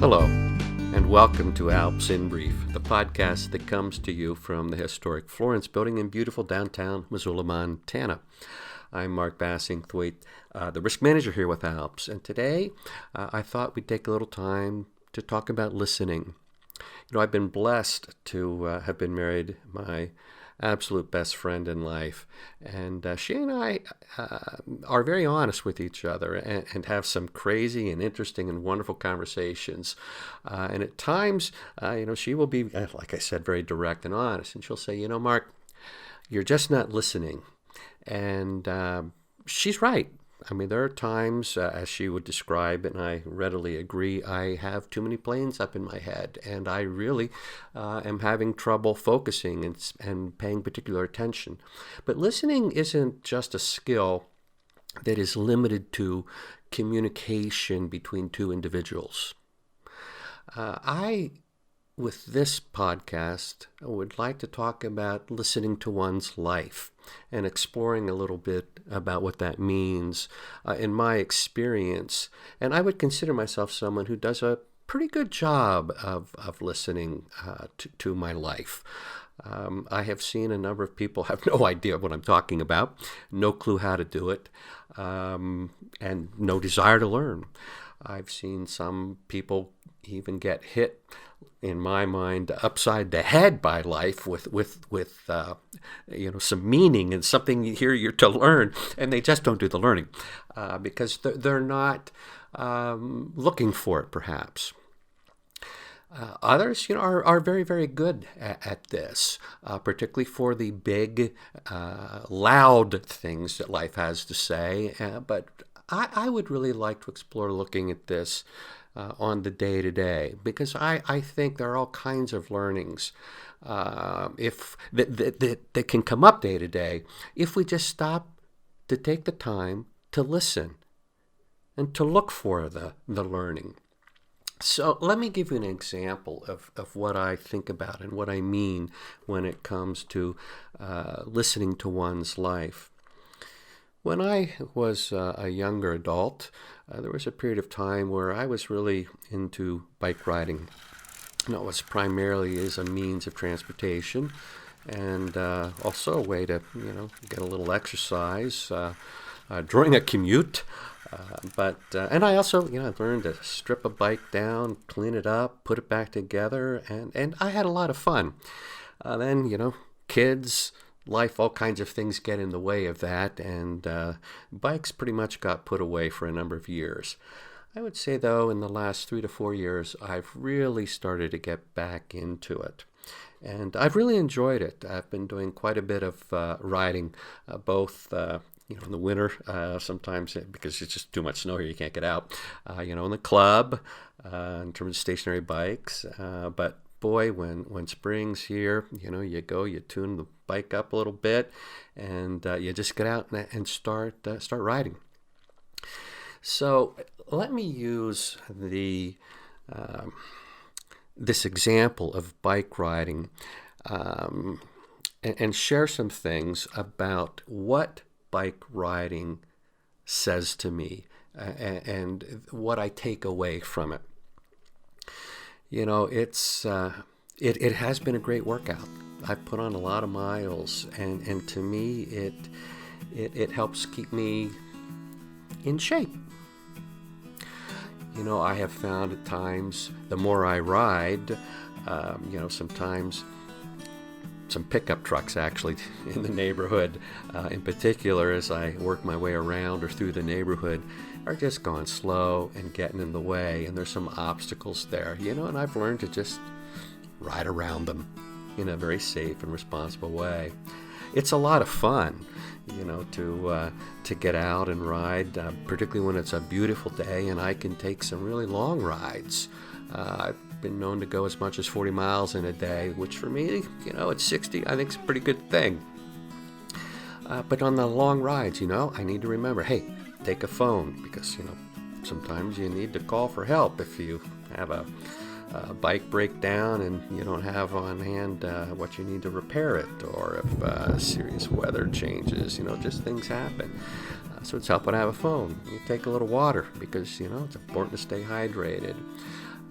Hello, and welcome to ALPS InBrief, the podcast that comes to you from the historic Florence building in beautiful downtown Missoula, Montana. I'm Mark Bassingthwaite, the risk manager here with ALPS, and today I thought we'd take a little time to talk about listening. You know, I've been blessed to have been married my absolute best friend in life, and she and I are very honest with each other and have some crazy and interesting and wonderful conversations. And at times, she will be, like I said, very direct and honest, and she'll say, Mark, you're just not listening. And she's right. I mean, there are times, as she would describe, and I readily agree, I have too many planes up in my head, and I really am having trouble focusing and paying particular attention. But listening isn't just a skill that is limited to communication between two individuals. With this podcast, I would like to talk about listening to one's life and exploring a little bit about what that means in my experience. And I would consider myself someone who does a pretty good job of listening to my life. I have seen a number of people have no idea what I'm talking about, no clue how to do it, and no desire to learn. I've seen some people even get hit, in my mind, upside the head by life with some meaning and something here you're to learn, and they just don't do the learning because they're not looking for it, perhaps. Others, are very, very good at this, particularly for the big, loud things that life has to say. But I would really like to explore looking at this on the day-to-day, because I think there are all kinds of learnings that can come up day-to-day if we just stop to take the time to listen and to look for the learning. So let me give you an example of what I think about and what I mean when it comes to listening to one's life. When I was a younger adult, there was a period of time where I was really into bike riding. It was primarily as a means of transportation and also a way to, get a little exercise during a commute. And I also, learned to strip a bike down, clean it up, put it back together, and I had a lot of fun. Then, kids, life, all kinds of things get in the way of that, and bikes pretty much got put away for a number of years. I would say, though, in the last 3 to 4 years, I've really started to get back into it. And I've really enjoyed it. I've been doing quite a bit of riding, both in the winter, sometimes because it's just too much snow here, you can't get out, in the club, in terms of stationary bikes, but boy, when spring's here, you tune the bike up a little bit, and you just get out and start riding. So let me use this example of bike riding and share some things about what bike riding says to me and what I take away from it. It has been a great workout. I've put on a lot of miles, and to me, it helps keep me in shape. I have found at times, the more I ride, sometimes some pickup trucks actually in the neighborhood, in particular as I work my way around or through the neighborhood, are just going slow and getting in the way, and there's some obstacles there, and I've learned to just ride around them in a very safe and responsible way. It's a lot of fun, to get out and ride, particularly when it's a beautiful day and I can take some really long rides. I've been known to go as much as 40 miles in a day, which for me, at 60, I think is a pretty good thing. But on the long rides, I need to remember, hey, take a phone, because, sometimes you need to call for help if you have a bike breakdown and you don't have on hand what you need to repair it, or if serious weather changes, just things happen. So it's helpful to have a phone. You take a little water because, it's important to stay hydrated.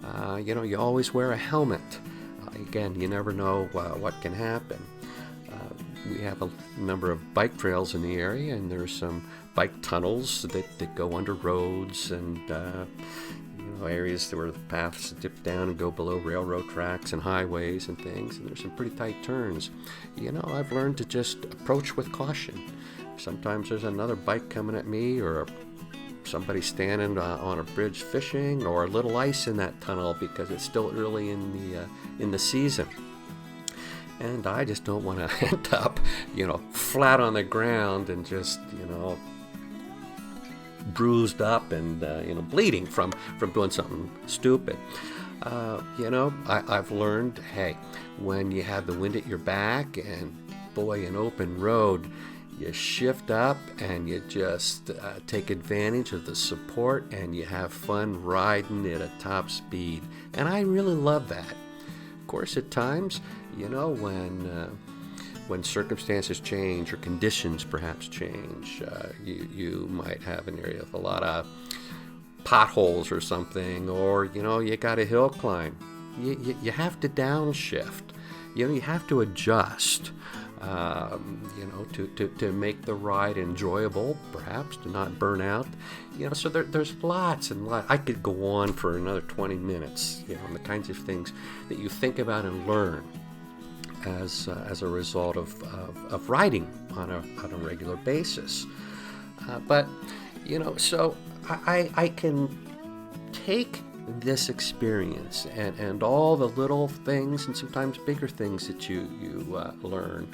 You always wear a helmet. Again, you never know what can happen. We have a number of bike trails in the area, and there's some bike tunnels that go under roads and areas where the paths dip down and go below railroad tracks and highways and things, and there's some pretty tight turns. I've learned to just approach with caution. Sometimes there's another bike coming at me, or somebody standing on a bridge fishing, or a little ice in that tunnel because it's still early in the season. And I just don't want to end up, flat on the ground and just, bruised up and, bleeding from doing something stupid. I've learned, hey, when you have the wind at your back and, boy, an open road, you shift up and you just take advantage of the support and you have fun riding at a top speed. And I really love that. Of course, at times, when circumstances change or conditions perhaps change, you might have an area with a lot of potholes or something, or you got a hill climb. You have to downshift. You have to adjust. To make the ride enjoyable, perhaps, to not burn out. So there's lots and lots. I could go on for another 20 minutes, on the kinds of things that you think about and learn as a result of riding on a regular basis. So I can take this experience and all the little things and sometimes bigger things that you learn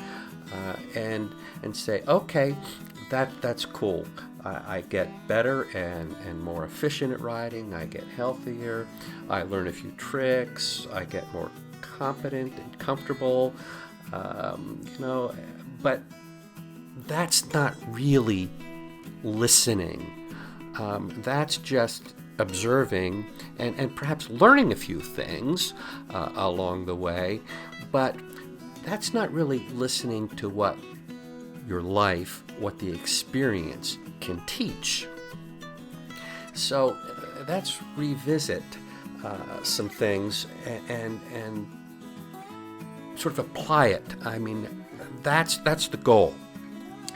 and say, okay, that's cool. I get better and more efficient at riding. I get healthier. I learn a few tricks. I get more competent and comfortable. But that's not really listening. That's just observing and perhaps learning a few things along the way, but that's not really listening to what your life, what the experience can teach. So let's revisit some things and sort of apply it. I mean, that's the goal.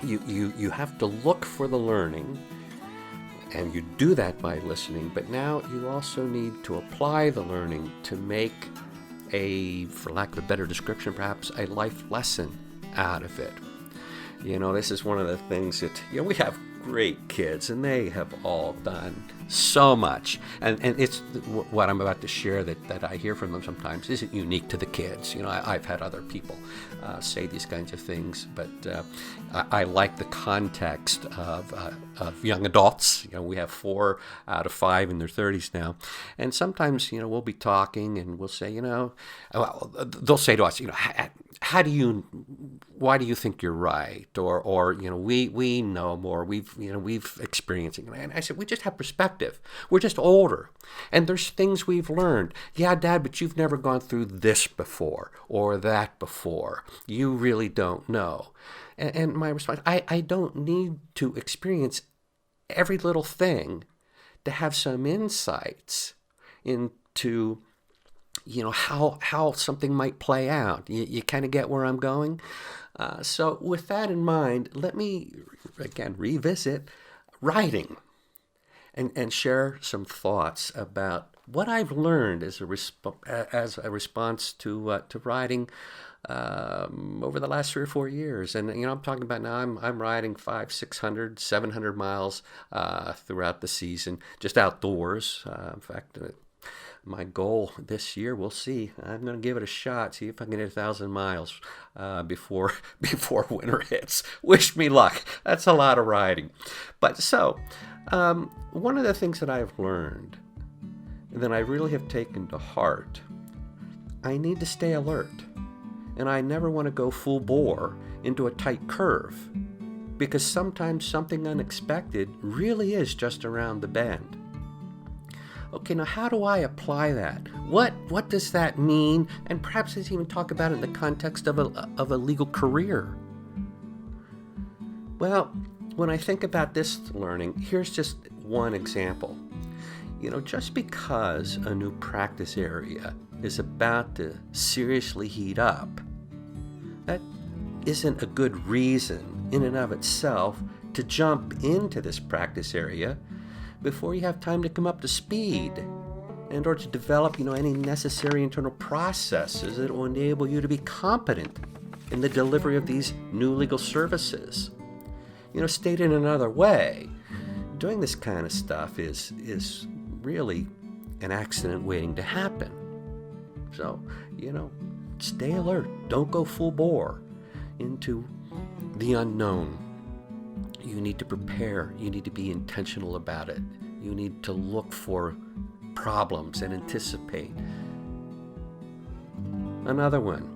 You have to look for the learning, and you do that by listening, but now you also need to apply the learning to make for lack of a better description perhaps, a life lesson out of it. This is one of the things that, we have great kids, and they have all done so much. And it's what I'm about to share that I hear from them sometimes isn't unique to the kids. I've had other people say these kinds of things, but I like the context of young adults. We have 4 out of 5 in their 30s now. And sometimes, we'll be talking and we'll say, they'll say to us, why do you think you're right? Or we know more. We've experienced it. And I said, we just have perspective. We're just older. And there's things we've learned. Yeah, Dad, but you've never gone through this before or that before. You really don't know. And my response, I don't need to experience every little thing to have some insights into how something might play out. You kind of get where I'm going? So with that in mind, let me, again, revisit writing and share some thoughts about what I've learned as a response to writing over the last 3 or 4 years. And, I'm talking about now I'm riding 500, 600, 700 miles throughout the season, just outdoors. In fact, my goal this year, we'll see. I'm going to give it a shot, see if I can get 1,000 miles before winter hits. Wish me luck. That's a lot of riding. But so, one of the things that I've learned and that I really have taken to heart, I need to stay alert. And I never want to go full bore into a tight curve, because sometimes something unexpected really is just around the bend. Okay, now how do I apply that? What does that mean? And perhaps let's even talk about it in the context of a legal career. Well, when I think about this learning, here's just one example. Just because a new practice area is about to seriously heat up, that isn't a good reason in and of itself to jump into this practice area before you have time to come up to speed and or to develop, any necessary internal processes that will enable you to be competent in the delivery of these new legal services. Stated another way, doing this kind of stuff is really an accident waiting to happen. So, stay alert. Don't go full bore into the unknown. You need to prepare. You need to be intentional about it. You need to look for problems and anticipate. Another one.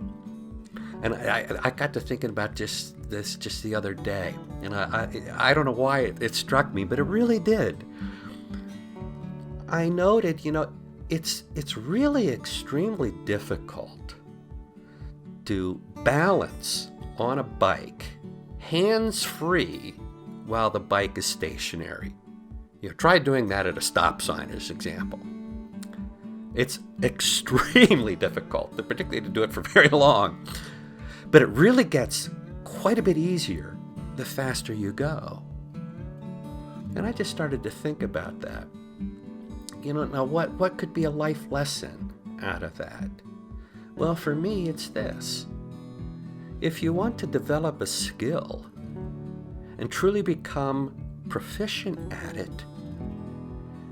And I got to thinking about this just the other day. And I don't know why it struck me, but it really did. I noted, it's really extremely difficult to balance on a bike, hands-free, while the bike is stationary. Try doing that at a stop sign as an example. It's extremely difficult, particularly to do it for very long. But it really gets quite a bit easier the faster you go. And I just started to think about that. Now what could be a life lesson out of that? Well, for me, it's this. If you want to develop a skill and truly become proficient at it,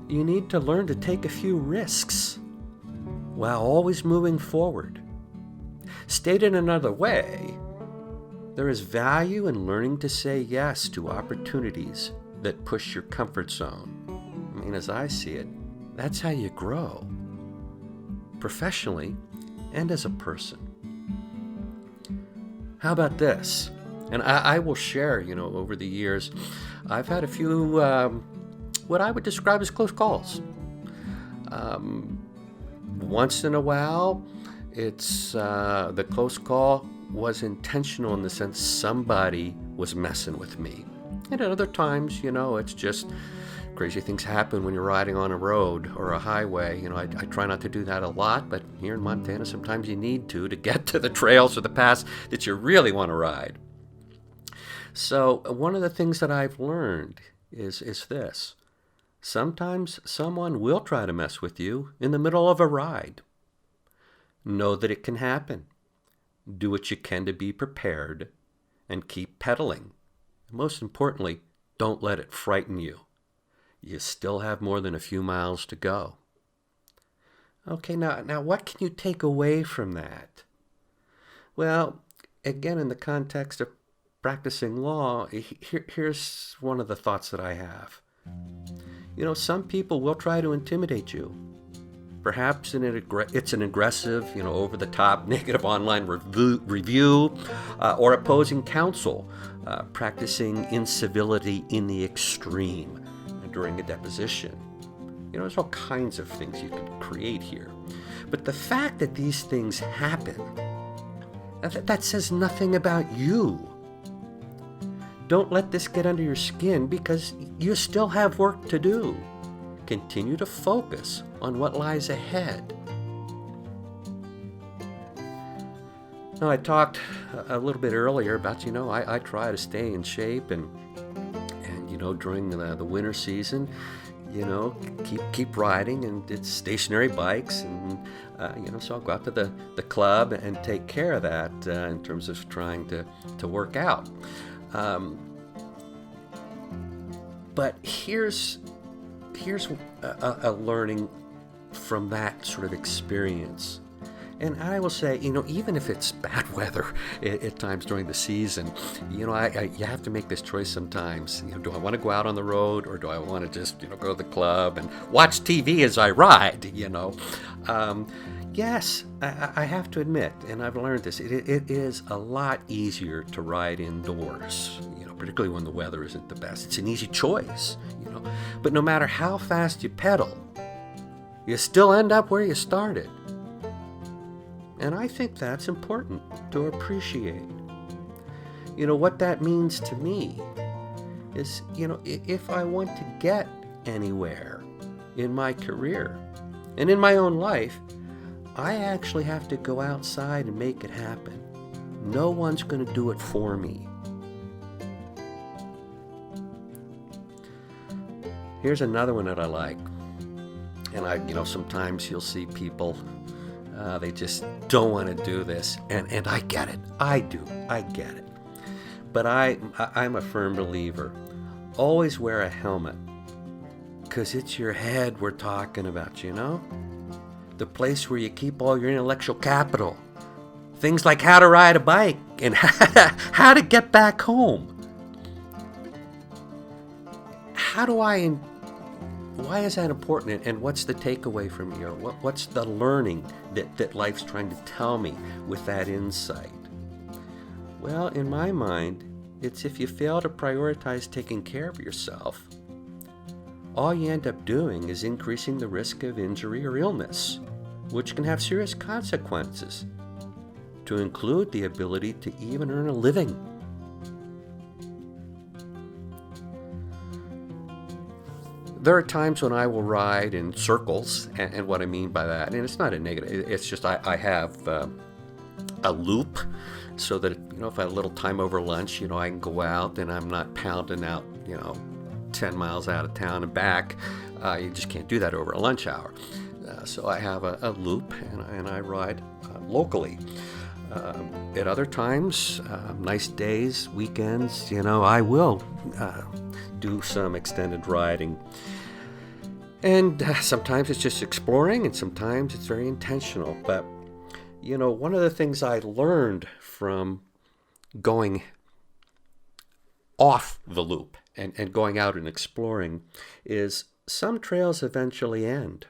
you need to learn to take a few risks while always moving forward. Stated another way, there is value in learning to say yes to opportunities that push your comfort zone. As I see it, that's how you grow, professionally and as a person. How about this? And I will share, over the years, I've had a few, what I would describe as close calls. Once in a while, it's the close call was intentional in the sense somebody was messing with me. And at other times, it's just crazy things happen when you're riding on a road or a highway. I try not to do that a lot, but here in Montana, sometimes you need to get to the trails or the paths that you really want to ride. So one of the things that I've learned is this. Sometimes someone will try to mess with you in the middle of a ride. Know that it can happen. Do what you can to be prepared and keep pedaling. Most importantly, don't let it frighten you. You still have more than a few miles to go. Okay, now what can you take away from that? Well, again, in the context of practicing law, here's one of the thoughts that I have. Some people will try to intimidate you. Perhaps it's an aggressive, over-the-top negative online review or opposing counsel, practicing incivility in the extreme during a deposition. There's all kinds of things you can create here. But the fact that these things happen, that says nothing about you. Don't let this get under your skin because you still have work to do. Continue to focus on what lies ahead. Now, I talked a little bit earlier about, I try to stay in shape and during the winter season, keep riding, and it's stationary bikes, and so I'll go out to the club and take care of that in terms of trying to work out. But here's a learning from that sort of experience. And I will say, even if it's bad weather at times during the season, you have to make this choice sometimes. Do I want to go out on the road, or do I want to just, go to the club and watch TV as I ride, Yes, I have to admit, and I've learned this, it is a lot easier to ride indoors, particularly when the weather isn't the best. It's an easy choice, But no matter how fast you pedal, you still end up where you started. And I think that's important to appreciate. What that means to me is, if I want to get anywhere, in my career and in my own life, I actually have to go outside and make it happen. No one's going to do it for me. Here's another one that I like. And sometimes you'll see people, they just don't want to do this. And I get it. I do. I get it. But I'm a firm believer. Always wear a helmet. Because it's your head we're talking about, The place where you keep all your intellectual capital. Things like how to ride a bike and how to get back home. Why is that important, and what's the takeaway from here? What's the learning that life's trying to tell me with that insight? Well, in my mind, it's if you fail to prioritize taking care of yourself, all you end up doing is increasing the risk of injury or illness, which can have serious consequences, to include the ability to even earn a living. There are times when I will ride in circles, and what I mean by that, and it's not a negative, it's just I have a loop so that, if I have a little time over lunch, I can go out and I'm not pounding out, 10 miles out of town and back. You just can't do that over a lunch hour. So I have a loop, and I ride locally. At other times, nice days, weekends, I will do some extended riding. And sometimes it's just exploring, and sometimes it's very intentional. But, one of the things I learned from going off the loop and going out and exploring is some trails eventually end.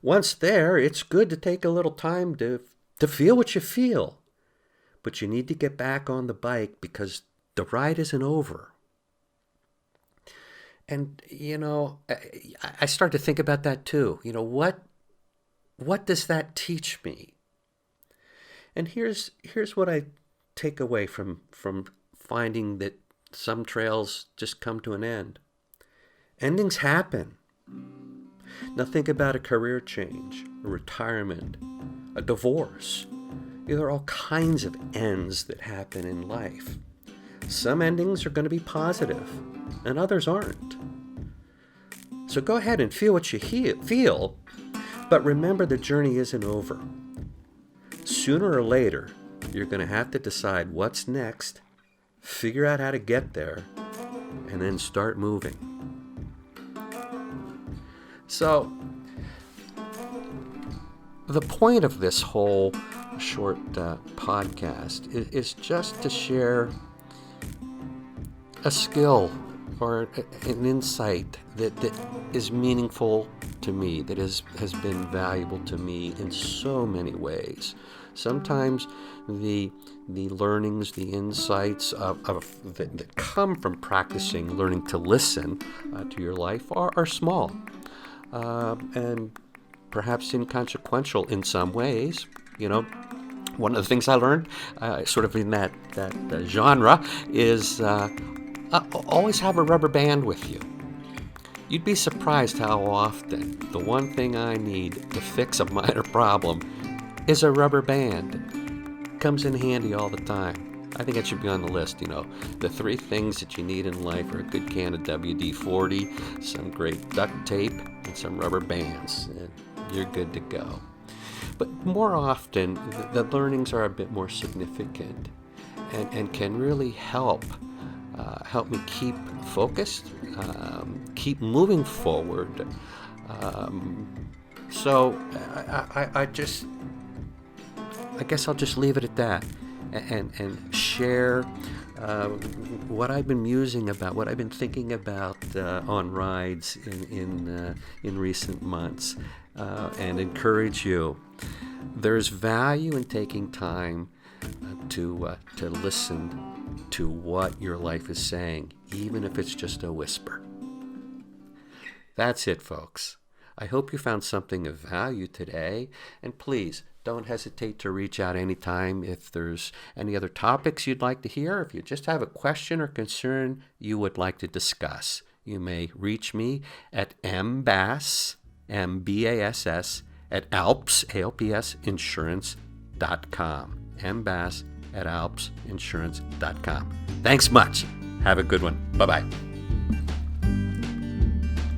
Once there, it's good to take a little time to feel what you feel. But you need to get back on the bike because the ride isn't over. And, I start to think about that too. What does that teach me? And here's what I take away from finding that some trails just come to an end. Endings happen. Now think about a career change, a retirement, a divorce. There are all kinds of ends that happen in life. Some endings are going to be positive, and others aren't. So go ahead and feel what you feel, but remember the journey isn't over. Sooner or later, you're going to have to decide what's next, figure out how to get there, and then start moving. So, the point of this whole short podcast is just to share a skill or an insight that is meaningful to me, that has been valuable to me in so many ways. Sometimes the learnings, the insights that come from practicing learning to listen to your life are small and perhaps inconsequential in some ways. One of the things I learned sort of in that genre is always have a rubber band with you. You'd be surprised how often the one thing I need to fix a minor problem is a rubber band. Comes in handy all the time. I think it should be on the list, The 3 things that you need in life are a good can of WD-40, some great duct tape, and some rubber bands. And you're good to go. But more often, the learnings are a bit more significant and can really help me keep focused, keep moving forward. So I guess I'll just leave it at that and share what I've been musing about, what I've been thinking about on rides in recent months, and encourage you. There's value in taking time to listen to what your life is saying, even if it's just a whisper. That's it, folks. I hope you found something of value today, and please don't hesitate to reach out anytime if there's any other topics you'd like to hear, if you just have a question or concern you would like to discuss. you may reach me at mbass, M-B-A-S-S, at ALPS, A-L-P-S, insurance.com. mbass at alpsinsurance.com. Thanks much. Have a good one. Bye-bye.